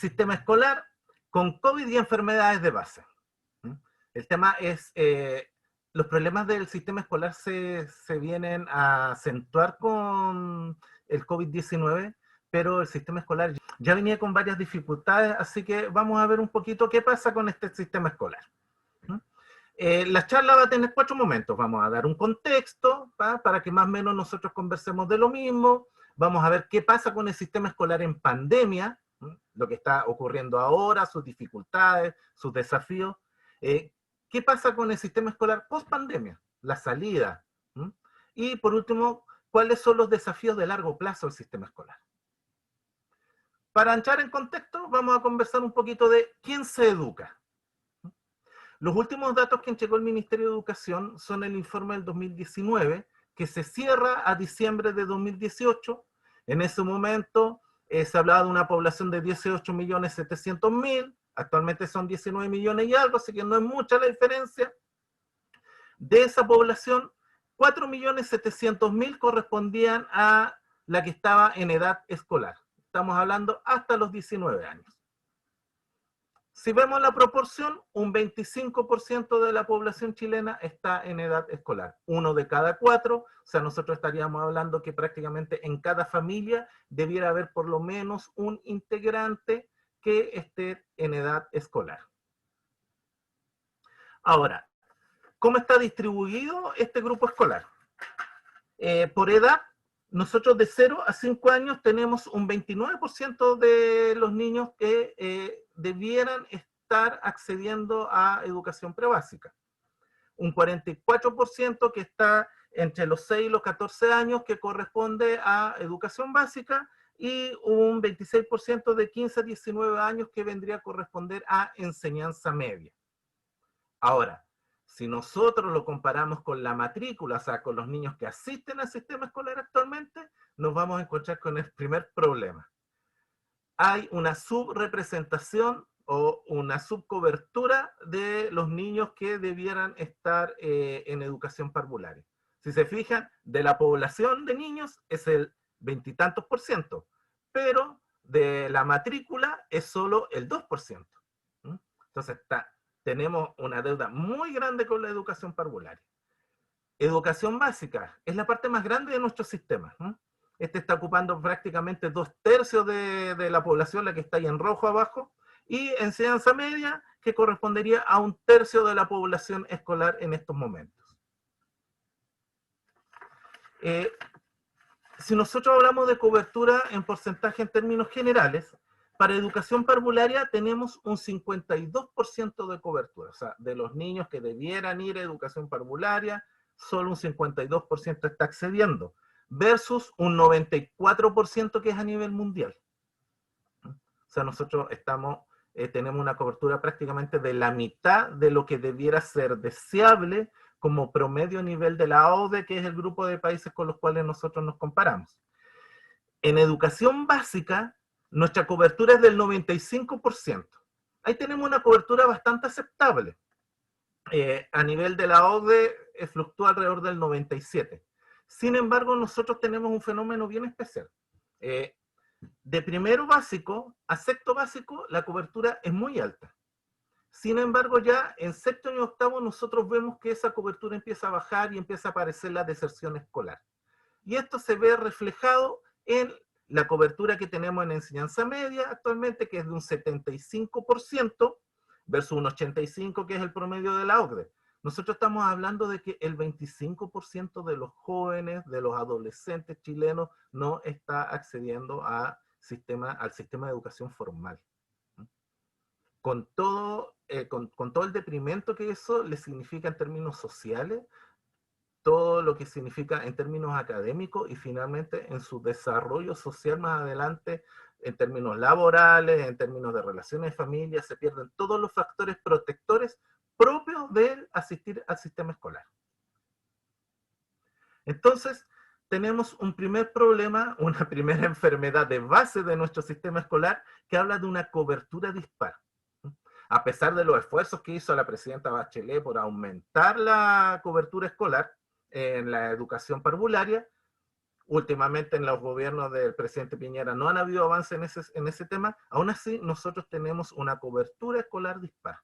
sistema escolar con COVID y enfermedades de base. El tema es, los problemas del sistema escolar se vienen a acentuar con el COVID-19, pero el sistema escolar ya venía con varias dificultades, así que vamos a ver un poquito qué pasa con este sistema escolar. La charla va a tener 4 momentos. Vamos a dar un contexto para que más o menos nosotros conversemos de lo mismo. Vamos a ver qué pasa con el sistema escolar en pandemia, lo que está ocurriendo ahora, sus dificultades, sus desafíos. ¿Qué pasa con el sistema escolar post pandemia? La salida. Y por último, ¿cuáles son los desafíos de largo plazo del sistema escolar? Para entrar en contexto, vamos a conversar un poquito de quién se educa. Los últimos datos que entregó el Ministerio de Educación son el informe del 2019, que se cierra a diciembre de 2018. En ese momento se hablaba de una población de 18.700.000, actualmente son 19 millones y algo, así que no es mucha la diferencia. De esa población, 4.700.000 correspondían a la que estaba en edad escolar. Estamos hablando hasta los 19 años. Si vemos la proporción, un 25% de la población chilena está en edad escolar. 1 de cada 4, o sea, nosotros estaríamos hablando que prácticamente en cada familia debiera haber por lo menos un integrante que esté en edad escolar. Ahora, ¿cómo está distribuido este grupo escolar? Por edad, nosotros de 0 a 5 años tenemos un 29% de los niños que debieran estar accediendo a educación prebásica. Un 44% que está entre los 6 y los 14 años que corresponde a educación básica y un 26% de 15 a 19 años que vendría a corresponder a enseñanza media. Ahora, si nosotros lo comparamos con la matrícula, o sea, con los niños que asisten al sistema escolar actualmente, nos vamos a encontrar con el primer problema. Hay una subrepresentación o una subcobertura de los niños que debieran estar en educación parvularia. Si se fijan, de la población de niños es el 20 y tantos %, pero de la matrícula es solo el 2%. Entonces tenemos una deuda muy grande con la educación parvularia. Educación básica es la parte más grande de nuestro sistema. Este está ocupando prácticamente 2/3 de la población, la que está ahí en rojo abajo, y enseñanza media, que correspondería a 1/3 de la población escolar en estos momentos. Si nosotros hablamos de cobertura en porcentaje en términos generales, para educación parvularia tenemos un 52% de cobertura. O sea, de los niños que debieran ir a educación parvularia, solo un 52% está accediendo, versus un 94% que es a nivel mundial. O sea, nosotros tenemos una cobertura prácticamente de la mitad de lo que debiera ser deseable como promedio a nivel de la OCDE, que es el grupo de países con los cuales nosotros nos comparamos. En educación básica, nuestra cobertura es del 95%. Ahí tenemos una cobertura bastante aceptable. A nivel de la OCDE fluctúa alrededor del 97%. Sin embargo, nosotros tenemos un fenómeno bien especial. De primero básico a sexto básico, la cobertura es muy alta. Sin embargo, ya en sexto y octavo nosotros vemos que esa cobertura empieza a bajar y empieza a aparecer la deserción escolar. Y esto se ve reflejado en la cobertura que tenemos en enseñanza media actualmente, que es de un 75% versus un 85% que es el promedio de la OCDE. Nosotros estamos hablando de que el 25% de los jóvenes, de los adolescentes chilenos, no está accediendo al sistema de educación formal. Con todo el deprimento que eso le significa en términos sociales, todo lo que significa en términos académicos y finalmente en su desarrollo social más adelante, en términos laborales, en términos de relaciones de familia, se pierden todos los factores protectores propios de asistir al sistema escolar. Entonces, tenemos un primer problema, una primera enfermedad de base de nuestro sistema escolar que habla de una cobertura dispar. A pesar de los esfuerzos que hizo la presidenta Bachelet por aumentar la cobertura escolar en la educación parvularia, Últimamente en los gobiernos del presidente Piñera no han habido avances en ese tema. Aún así, nosotros tenemos una cobertura escolar dispar.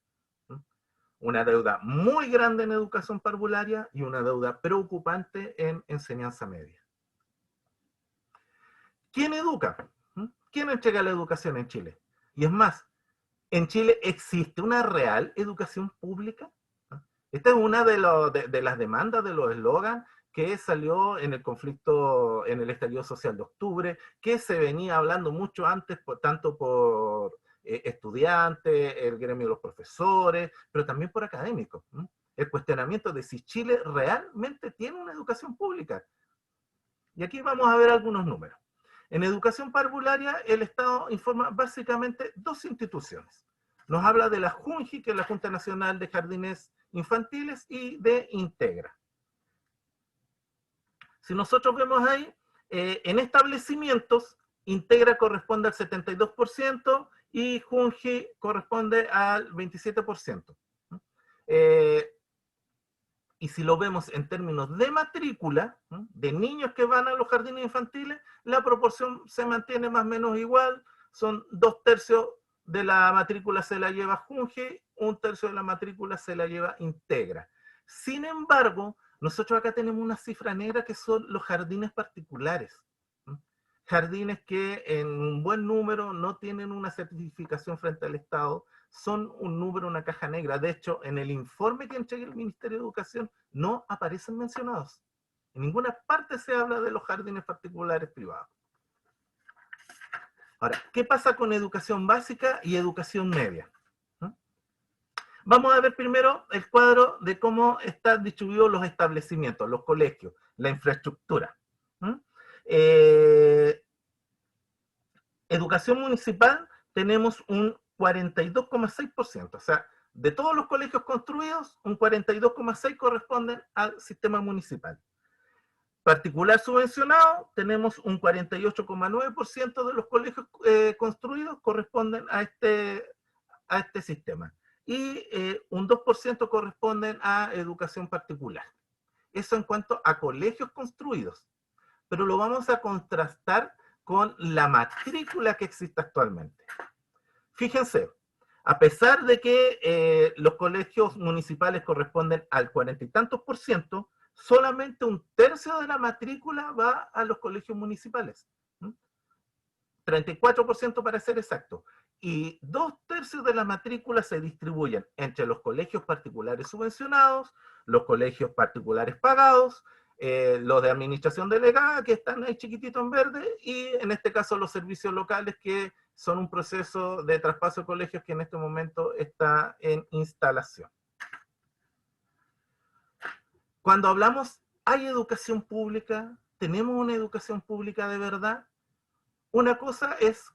Una deuda muy grande en educación parvularia y una deuda preocupante en enseñanza media. ¿Quién educa? ¿Quién entrega la educación en Chile? Y es más, ¿en Chile existe una real educación pública? Esta es una de las demandas de los eslogans que salió en el conflicto, en el estallido social de octubre, que se venía hablando mucho antes, tanto por estudiantes, el gremio de los profesores, pero también por académicos. El cuestionamiento de si Chile realmente tiene una educación pública. Y aquí vamos a ver algunos números. En educación parvularia, el Estado informa básicamente dos instituciones. Nos habla de la JUNJI, que es la Junta Nacional de Jardines Infantiles, y de Integra. Si nosotros vemos ahí, en establecimientos, Integra corresponde al 72% y JUNJI corresponde al 27%. Y si lo vemos en términos de matrícula, de niños que van a los jardines infantiles, la proporción se mantiene más o menos igual, son 2/3 de la matrícula se la lleva JUNJI, 1/3 de la matrícula se la lleva Integra. Sin embargo, nosotros acá tenemos una cifra negra que son los jardines particulares. Jardines que en un buen número no tienen una certificación frente al Estado, son un número, una caja negra. De hecho, en el informe que entrega el Ministerio de Educación no aparecen mencionados. En ninguna parte se habla de los jardines particulares privados. Ahora, ¿qué pasa con educación básica y educación media? Vamos a ver primero el cuadro de cómo están distribuidos los establecimientos, los colegios, la infraestructura. Educación municipal tenemos un 42,6%, o sea, de todos los colegios construidos, un 42,6% corresponden al sistema municipal. Particular subvencionado, tenemos un 48,9% de los colegios construidos corresponden a este sistema. Y un 2% corresponden a educación particular. Eso en cuanto a colegios construidos. Pero lo vamos a contrastar con la matrícula que existe actualmente. Fíjense, a pesar de que los colegios municipales corresponden al 40 y tantos %, solamente 1/3 de la matrícula va a los colegios municipales. 34% para ser exacto. Y 2/3 de la matrícula se distribuyen entre los colegios particulares subvencionados, los colegios particulares pagados, los de administración delegada, que están ahí chiquititos en verde, y en este caso los servicios locales, que son un proceso de traspaso de colegios que en este momento está en instalación. Cuando hablamos, ¿hay educación pública? ¿Tenemos una educación pública de verdad? Una cosa es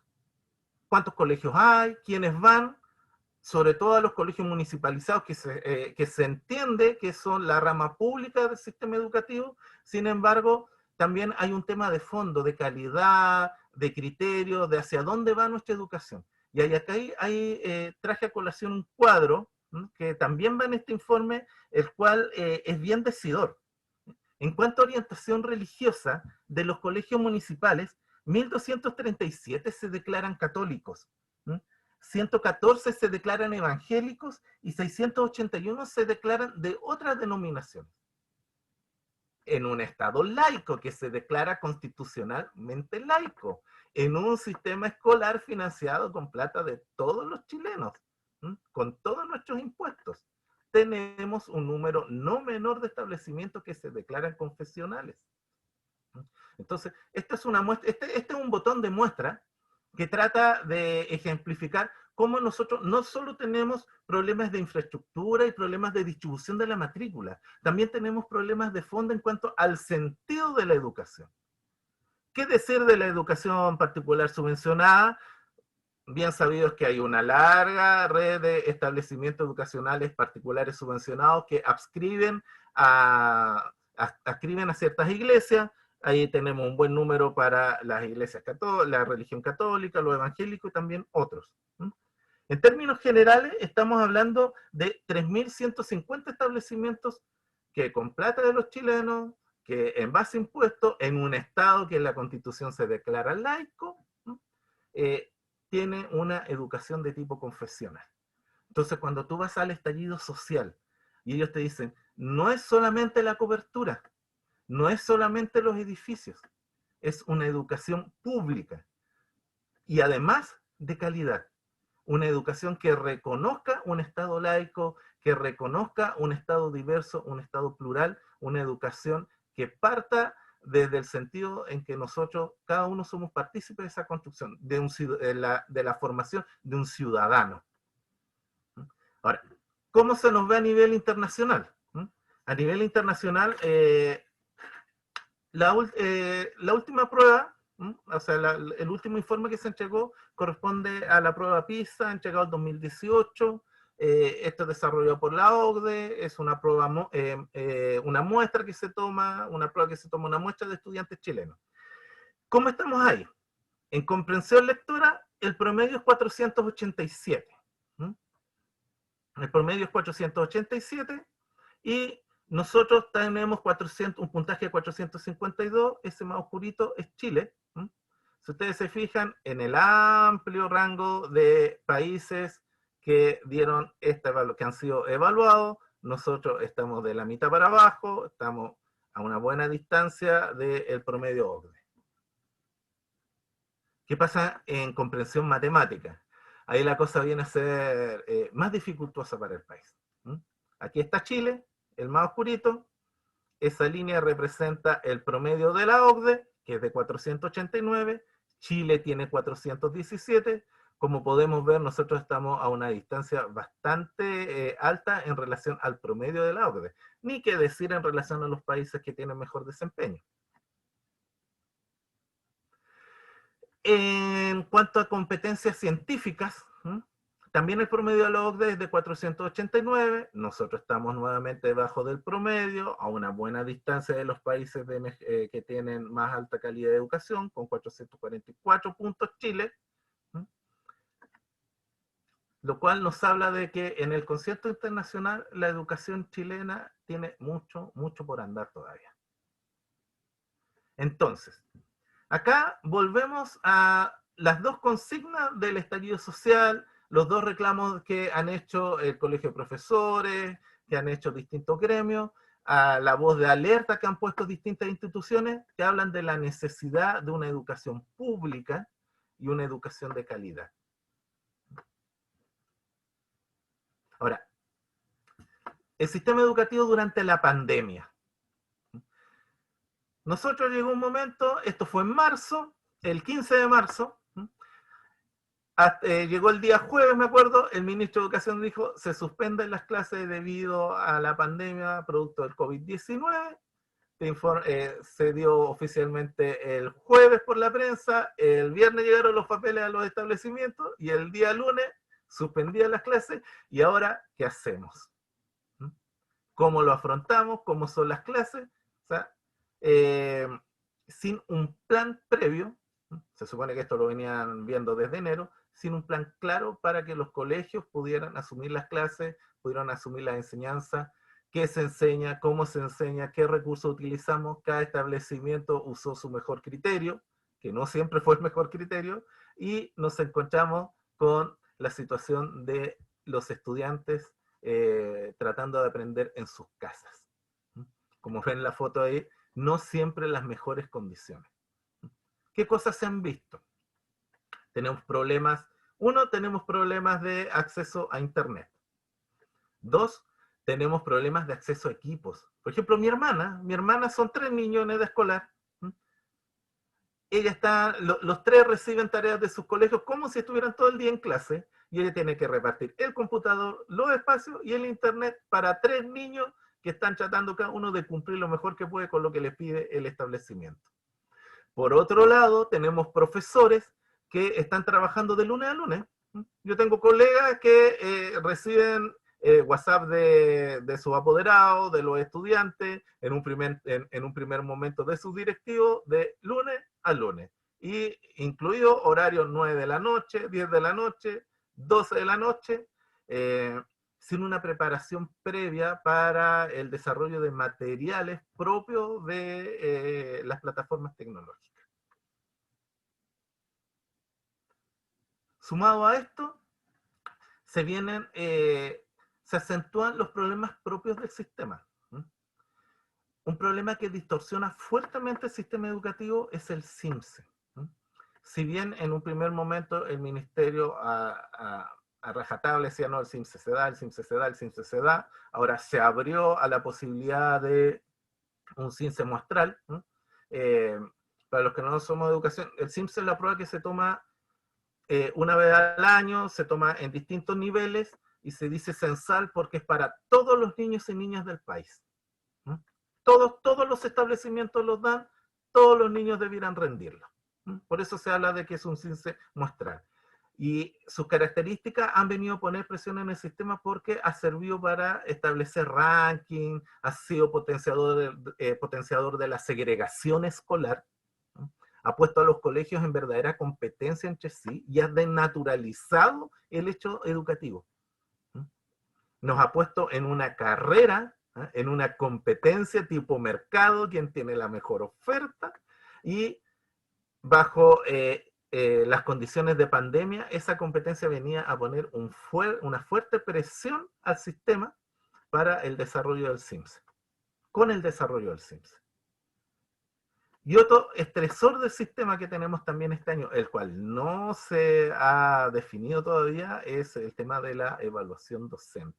cuántos colegios hay, quiénes van, sobre todo a los colegios municipalizados, que se entiende que son la rama pública del sistema educativo. Sin embargo, también hay un tema de fondo, de calidad, de criterios, de hacia dónde va nuestra educación. Y acá traje a colación un cuadro que también va en este informe, el cual es bien decidor. En cuanto a orientación religiosa de los colegios municipales, 1.237 se declaran católicos, 114 se declaran evangélicos y 681 se declaran de otras denominaciones. En un Estado laico que se declara constitucionalmente laico, en un sistema escolar financiado con plata de todos los chilenos, con todos nuestros impuestos, tenemos un número no menor de establecimientos que se declaran confesionales. Entonces, esta es una muestra, este es un botón de muestra que trata de ejemplificar cómo nosotros no solo tenemos problemas de infraestructura y problemas de distribución de la matrícula, también tenemos problemas de fondo en cuanto al sentido de la educación. ¿Qué decir de la educación particular subvencionada? Bien sabido es que hay una larga red de establecimientos educacionales particulares subvencionados que adscriben a ciertas iglesias. Ahí tenemos un buen número para las iglesias católicas, la religión católica, los evangélicos y también otros. En términos generales, estamos hablando de 3.150 establecimientos que con plata de los chilenos, que en base a impuestos, en un Estado que en la Constitución se declara laico, tiene una educación de tipo confesional. Entonces, cuando tú vas al estallido social y ellos te dicen, no es solamente la cobertura, no es solamente los edificios, es una educación pública y además de calidad. Una educación que reconozca un Estado laico, que reconozca un Estado diverso, un Estado plural, una educación que parta desde el sentido en que nosotros, cada uno somos partícipes de esa construcción, de la formación de un ciudadano. Ahora, ¿cómo se nos ve a nivel internacional? A nivel internacional, la última prueba, o sea, el último informe que se entregó corresponde a la prueba PISA, entregado en 2018. Esto es desarrollado por la OCDE, es una prueba, una muestra que se toma, una prueba que se toma una muestra de estudiantes chilenos. ¿Cómo estamos ahí? En comprensión lectora, el promedio es 487. El promedio es 487 y nosotros tenemos un puntaje de 452, ese más oscurito es Chile. Si ustedes se fijan en el amplio rango de países que dieron que han sido evaluados, nosotros estamos de la mitad para abajo, estamos a una buena distancia del promedio OCDE. ¿Qué pasa en comprensión matemática? Ahí la cosa viene a ser más dificultosa para el país. Aquí está Chile, el más oscurito. Esa línea representa el promedio de la OCDE, que es de 489. Chile tiene 417. Como podemos ver, nosotros estamos a una distancia bastante alta en relación al promedio de la OCDE. Ni que decir en relación a los países que tienen mejor desempeño. En cuanto a competencias científicas, también el promedio de la OCDE es de 489, nosotros estamos nuevamente debajo del promedio, a una buena distancia de los países que tienen más alta calidad de educación, con 444 puntos Chile, lo cual nos habla de que en el concierto internacional la educación chilena tiene mucho, mucho por andar todavía. Entonces, acá volvemos a las dos consignas del estallido social, los dos reclamos que han hecho el Colegio de Profesores, que han hecho distintos gremios, a la voz de alerta que han puesto distintas instituciones que hablan de la necesidad de una educación pública y una educación de calidad. Ahora, el sistema educativo durante la pandemia. Nosotros llegó un momento, esto fue en marzo, el 15 de marzo, llegó el día jueves, me acuerdo, el ministro de Educación dijo, se suspenden las clases debido a la pandemia producto del COVID-19, se dio oficialmente el jueves por la prensa, el viernes llegaron los papeles a los establecimientos y el día lunes suspendían las clases y ahora, ¿qué hacemos? ¿Cómo lo afrontamos? ¿Cómo son las clases? O sea, sin un plan previo, se supone que esto lo venían viendo desde enero, sin un plan claro para que los colegios pudieran asumir las clases, pudieran asumir la enseñanza, qué se enseña, cómo se enseña, qué recursos utilizamos, cada establecimiento usó su mejor criterio, que no siempre fue el mejor criterio, y nos encontramos con la situación de los estudiantes tratando de aprender en sus casas. Como ven en la foto ahí, no siempre las mejores condiciones. ¿Qué cosas se han visto? Tenemos problemas, tenemos problemas de acceso a internet. 2, tenemos problemas de acceso a equipos. Por ejemplo, mi hermana son 3 niños en edad escolar. Ella está, los 3 reciben tareas de sus colegios como si estuvieran todo el día en clase, y ella tiene que repartir el computador, los espacios y el internet para 3 niños que están tratando cada uno de cumplir lo mejor que puede con lo que les pide el establecimiento. Por otro lado, tenemos profesores que están trabajando de lunes a lunes. Yo tengo colegas que reciben WhatsApp de sus apoderados, de los estudiantes, en un primer momento de sus directivos, de lunes a lunes. Y incluido horarios 9 de la noche, 10 de la noche, 12 de la noche. sin una preparación previa para el desarrollo de materiales propios de las plataformas tecnológicas. Sumado a esto, se acentúan los problemas propios del sistema. Un problema que distorsiona fuertemente el sistema educativo es el CIMSE. Si bien en un primer momento el ministerio a rajatabla decía, no, el CIMSE se da, el CIMSE se da, el CIMSE se da, ahora se abrió a la posibilidad de un CIMSE muestral. Para los que no somos de educación, el CIMSE es la prueba que se toma una vez al año, se toma en distintos niveles y se dice censal porque es para todos los niños y niñas del país. Todos los establecimientos los dan, todos los niños debieran rendirlo. Por eso se habla de que es un CIMSE muestral. Y sus características han venido a poner presión en el sistema porque ha servido para establecer ranking, ha sido potenciador de la segregación escolar, ha puesto a los colegios en verdadera competencia entre sí y ha denaturalizado el hecho educativo. Nos ha puesto en una carrera, en una competencia tipo mercado, quien tiene la mejor oferta, y bajo las condiciones de pandemia, esa competencia venía a poner una fuerte presión al sistema para el desarrollo del CIMSE, con el desarrollo del CIMSE. Y otro estresor del sistema que tenemos también este año, el cual no se ha definido todavía, es el tema de la evaluación docente.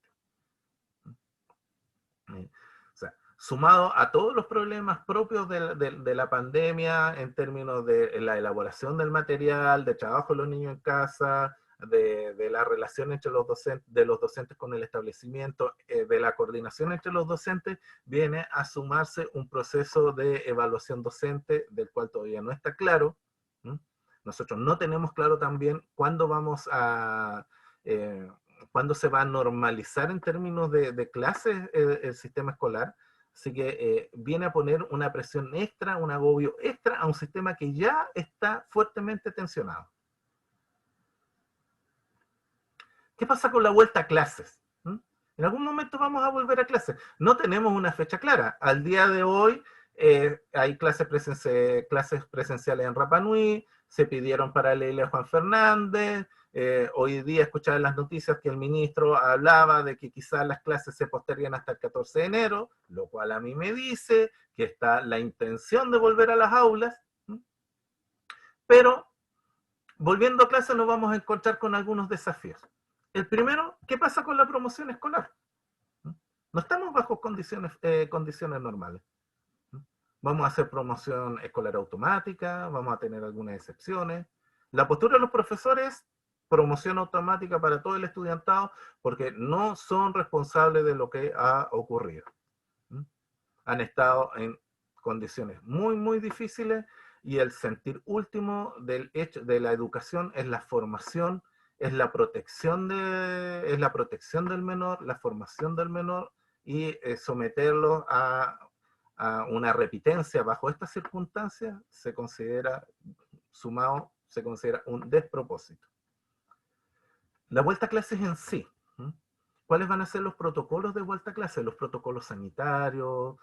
O sea, sumado a todos los problemas propios de la pandemia en términos de la elaboración del material, de trabajo de los niños en casa, de la relación entre de los docentes con el establecimiento, de la coordinación entre los docentes, viene a sumarse un proceso de evaluación docente del cual todavía no está claro. Nosotros no tenemos claro también cuándo cuándo se va a normalizar en términos de clases el sistema escolar. Así que viene a poner una presión extra, un agobio extra a un sistema que ya está fuertemente tensionado. ¿Qué pasa con la vuelta a clases? En algún momento vamos a volver a clases. No tenemos una fecha clara. Al día de hoy hay clases presenciales en Rapa Nui, se pidieron para la isla Juan Fernández. Hoy día escuchaba en las noticias que el ministro hablaba de que quizás las clases se posterguen hasta el 14 de enero, lo cual a mí me dice que está la intención de volver a las aulas. Pero volviendo a clases nos vamos a encontrar con algunos desafíos. El primero, ¿qué pasa con la promoción escolar? No estamos bajo condiciones normales. Vamos a hacer promoción escolar automática, vamos a tener algunas excepciones. La postura de los profesores, promoción automática para todo el estudiantado, porque no son responsables de lo que ha ocurrido. Han estado en condiciones muy, muy difíciles y el sentir último del hecho de la educación es la formación, es la protección del menor, la formación del menor y someterlo a una repitencia bajo estas circunstancias se considera un despropósito. La vuelta a clases en sí. ¿Cuáles van a ser los protocolos de vuelta a clases? Los protocolos sanitarios,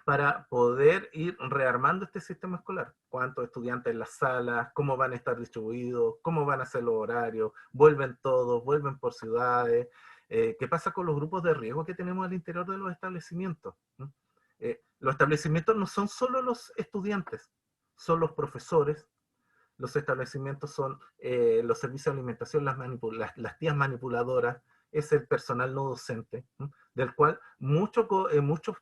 para poder ir rearmando este sistema escolar. ¿Cuántos estudiantes en las salas? ¿Cómo van a estar distribuidos? ¿Cómo van a ser los horarios? ¿Vuelven todos? ¿Vuelven por ciudades? ¿Qué pasa con los grupos de riesgo que tenemos al interior de los establecimientos? Los establecimientos no son solo los estudiantes, son los profesores, los establecimientos son los servicios de alimentación, las tías manipuladoras, es el personal no docente, del cual muchos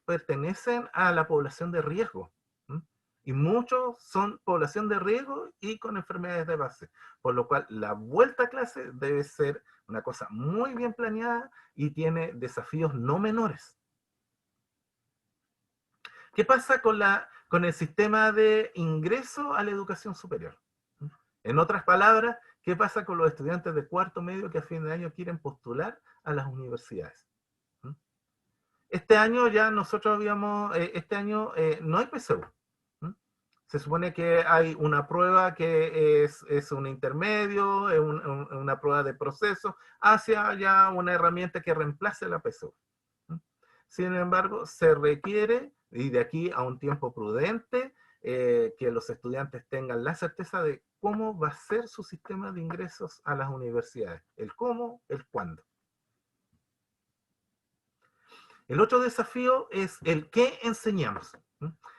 pertenecen a la población de riesgo. Y muchos son población de riesgo y con enfermedades de base. Por lo cual la vuelta a clase debe ser una cosa muy bien planeada y tiene desafíos no menores. ¿Qué pasa con el sistema de ingreso a la educación superior? En otras palabras, ¿qué pasa con los estudiantes de cuarto medio que a fin de año quieren postular a las universidades? Este año ya nosotros no hay PSU. Se supone que hay una prueba que es un intermedio, es una prueba de proceso, hacia ya una herramienta que reemplace la PSU. Sin embargo, se requiere, y de aquí a un tiempo prudente, que los estudiantes tengan la certeza de cómo va a ser su sistema de ingresos a las universidades. El cómo, el cuándo. El otro desafío es el qué enseñamos.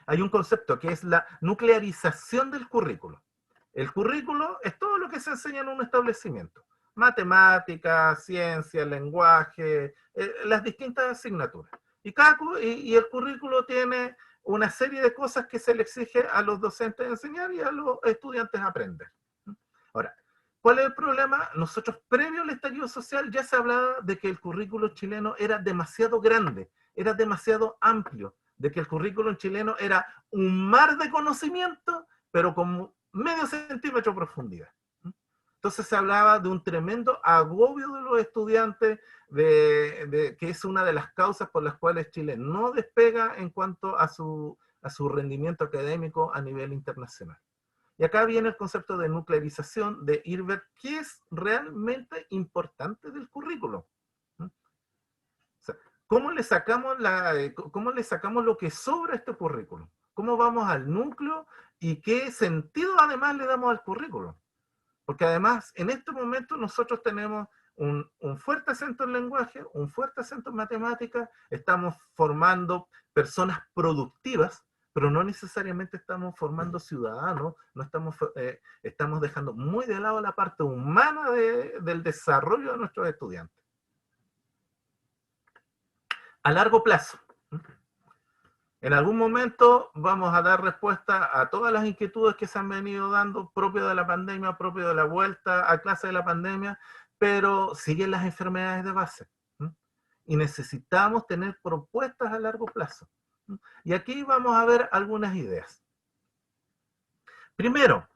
Hay un concepto que es la nuclearización del currículo. El currículo es todo lo que se enseña en un establecimiento. Matemáticas, ciencia, lenguaje, las distintas asignaturas. Y el currículo tiene una serie de cosas que se le exige a los docentes enseñar y a los estudiantes aprender. Ahora, ¿cuál es el problema? Nosotros, previo al estallido social, ya se hablaba de que el currículo chileno era demasiado grande, era demasiado amplio, de que el currículo chileno era un mar de conocimiento, pero con medio centímetro de profundidad. Entonces se hablaba de un tremendo agobio de los estudiantes, que es una de las causas por las cuales Chile no despega en cuanto a su rendimiento académico a nivel internacional. Y acá viene el concepto de nuclearización, de ir a ver qué es realmente importante del currículo. O sea, ¿cómo le sacamos lo que sobra a este currículo? ¿Cómo vamos al núcleo y qué sentido además le damos al currículo? Porque además, en este momento nosotros tenemos un fuerte acento en lenguaje, un fuerte acento en matemáticas, estamos formando personas productivas, pero no necesariamente estamos formando ciudadanos, no estamos dejando muy de lado la parte humana del desarrollo de nuestros estudiantes. A largo plazo, en algún momento vamos a dar respuesta a todas las inquietudes que se han venido dando, propio de la pandemia, propio de la vuelta a clase de la pandemia, pero siguen las enfermedades de base. Y necesitamos tener propuestas a largo plazo. Y aquí vamos a ver algunas ideas. Primero,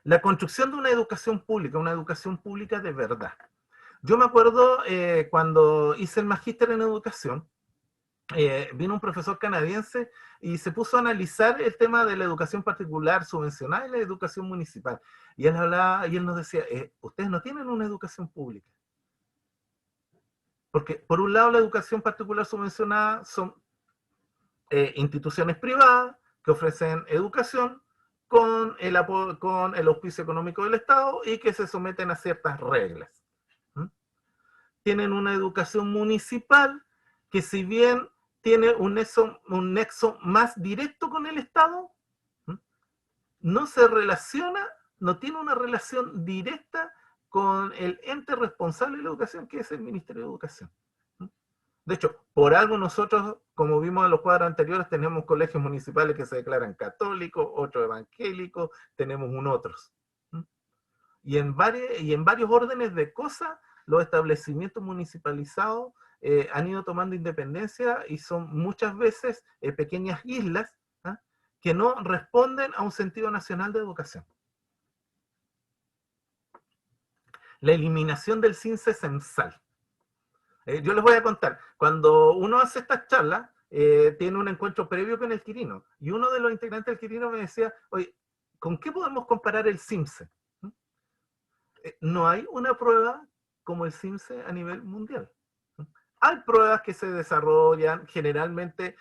la construcción de una educación pública de verdad. Yo me acuerdo cuando hice el magíster en educación, vino un profesor canadiense y se puso a analizar el tema de la educación particular subvencionada y la educación municipal. Y él hablaba y él nos decía, ustedes no tienen una educación pública. Porque por un lado la educación particular subvencionada son instituciones privadas que ofrecen educación con el auspicio económico del Estado y que se someten a ciertas reglas. Tienen una educación municipal que, si bien tiene un nexo más directo con el Estado, no se relaciona, no tiene una relación directa con el ente responsable de la educación, que es el Ministerio de Educación. De hecho, por algo nosotros, como vimos en los cuadros anteriores, tenemos colegios municipales que se declaran católicos, otros evangélicos, tenemos otros. Y en varios órdenes de cosas, los establecimientos municipalizados han ido tomando independencia y son muchas veces pequeñas islas que no responden a un sentido nacional de educación. La eliminación del CINCE censal. Yo les voy a contar, cuando uno hace estas charlas, tiene un encuentro previo con el Quirino, y uno de los integrantes del Quirino me decía, oye, ¿con qué podemos comparar el CINCE? No hay una prueba como el CINCE a nivel mundial. Hay pruebas que se desarrollan, generalmente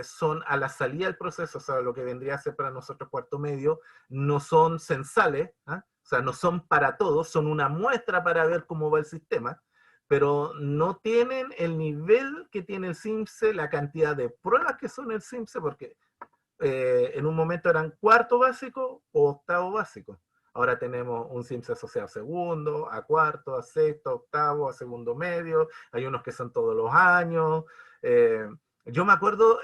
son a la salida del proceso, o sea, lo que vendría a ser para nosotros cuarto medio, no son censales, o sea, no son para todos, son una muestra para ver cómo va el sistema, pero no tienen el nivel que tiene el CINCE, la cantidad de pruebas que son el CINCE, porque en un momento eran cuarto básico o octavo básico. Ahora tenemos un CIMSE asociado a segundo, a cuarto, a sexto, a octavo, a segundo medio. Hay unos que son todos los años. Yo me acuerdo,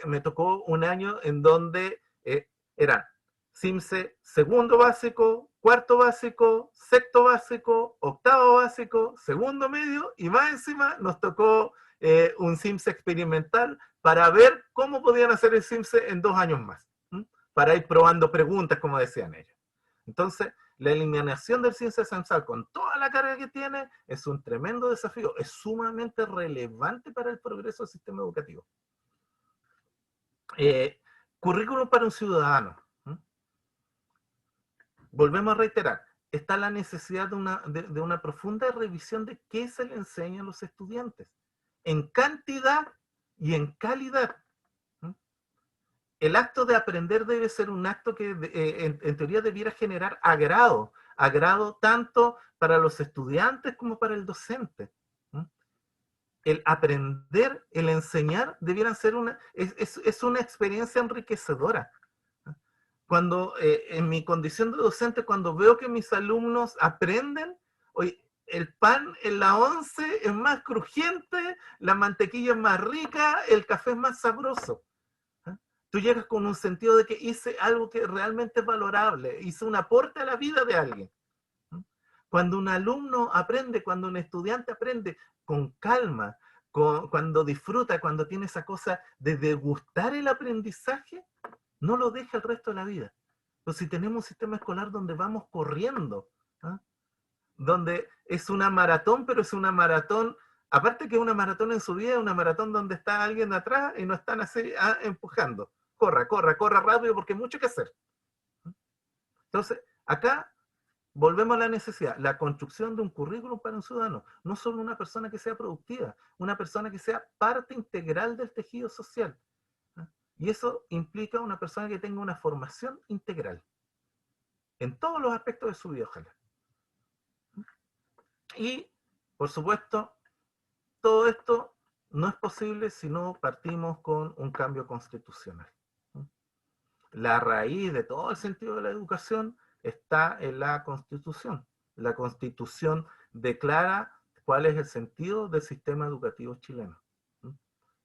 me tocó un año en donde eran CIMSE segundo básico, cuarto básico, sexto básico, octavo básico, segundo medio, y más encima nos tocó un CIMSE experimental para ver cómo podían hacer el CIMSE en 2 años más, para ir probando preguntas, como decían ellos. Entonces, la eliminación del CIMSE censal con toda la carga que tiene es un tremendo desafío, es sumamente relevante para el progreso del sistema educativo. Currículum para un ciudadano. volvemos a reiterar, está la necesidad de una profunda revisión de qué se le enseña a los estudiantes, en cantidad y en calidad. El acto de aprender debe ser un acto que en teoría debiera generar agrado tanto para los estudiantes como para el docente. El aprender, el enseñar, debieran ser es una experiencia enriquecedora. Cuando en mi condición de docente, cuando veo que mis alumnos aprenden, oye, el pan en la once es más crujiente, la mantequilla es más rica, el café es más sabroso. Tú llegas con un sentido de que hice algo que realmente es valorable, hice un aporte a la vida de alguien. Cuando un alumno aprende, cuando un estudiante aprende con calma, cuando disfruta, cuando tiene esa cosa de degustar el aprendizaje, no lo deja el resto de la vida. Pero si tenemos un sistema escolar donde vamos corriendo, ¿eh? Donde es una maratón, pero es una maratón, aparte que una maratón en su vida, es una maratón donde está alguien atrás y no están así empujando. Corra rápido porque hay mucho que hacer. Entonces, acá volvemos a la necesidad, la construcción de un currículum para un ciudadano, no solo una persona que sea productiva, una persona que sea parte integral del tejido social. Y eso implica una persona que tenga una formación integral, en todos los aspectos de su vida, ojalá. Y, por supuesto, todo esto no es posible si no partimos con un cambio constitucional. La raíz de todo el sentido de la educación está en la Constitución. La Constitución declara cuál es el sentido del sistema educativo chileno.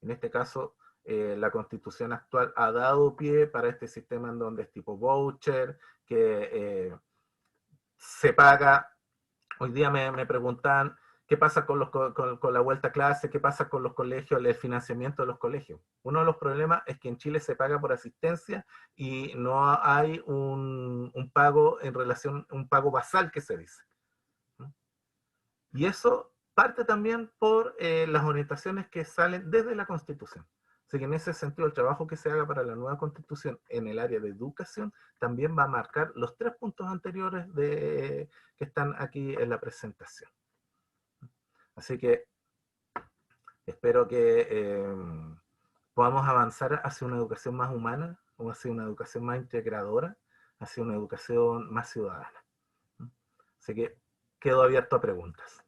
En este caso, la Constitución actual ha dado pie para este sistema en donde es tipo voucher, que se paga. Hoy día me preguntan qué pasa con la vuelta a clase, qué pasa con los colegios, el financiamiento de los colegios. Uno de los problemas es que en Chile se paga por asistencia y no hay un pago en relación, un pago basal que se dice. Y eso parte también por las orientaciones que salen desde la Constitución. Así que en ese sentido, el trabajo que se haga para la nueva Constitución en el área de educación también va a marcar los 3 puntos anteriores que están aquí en la presentación. Así que espero que podamos avanzar hacia una educación más humana, o hacia una educación más integradora, hacia una educación más ciudadana. Así que quedo abierto a preguntas.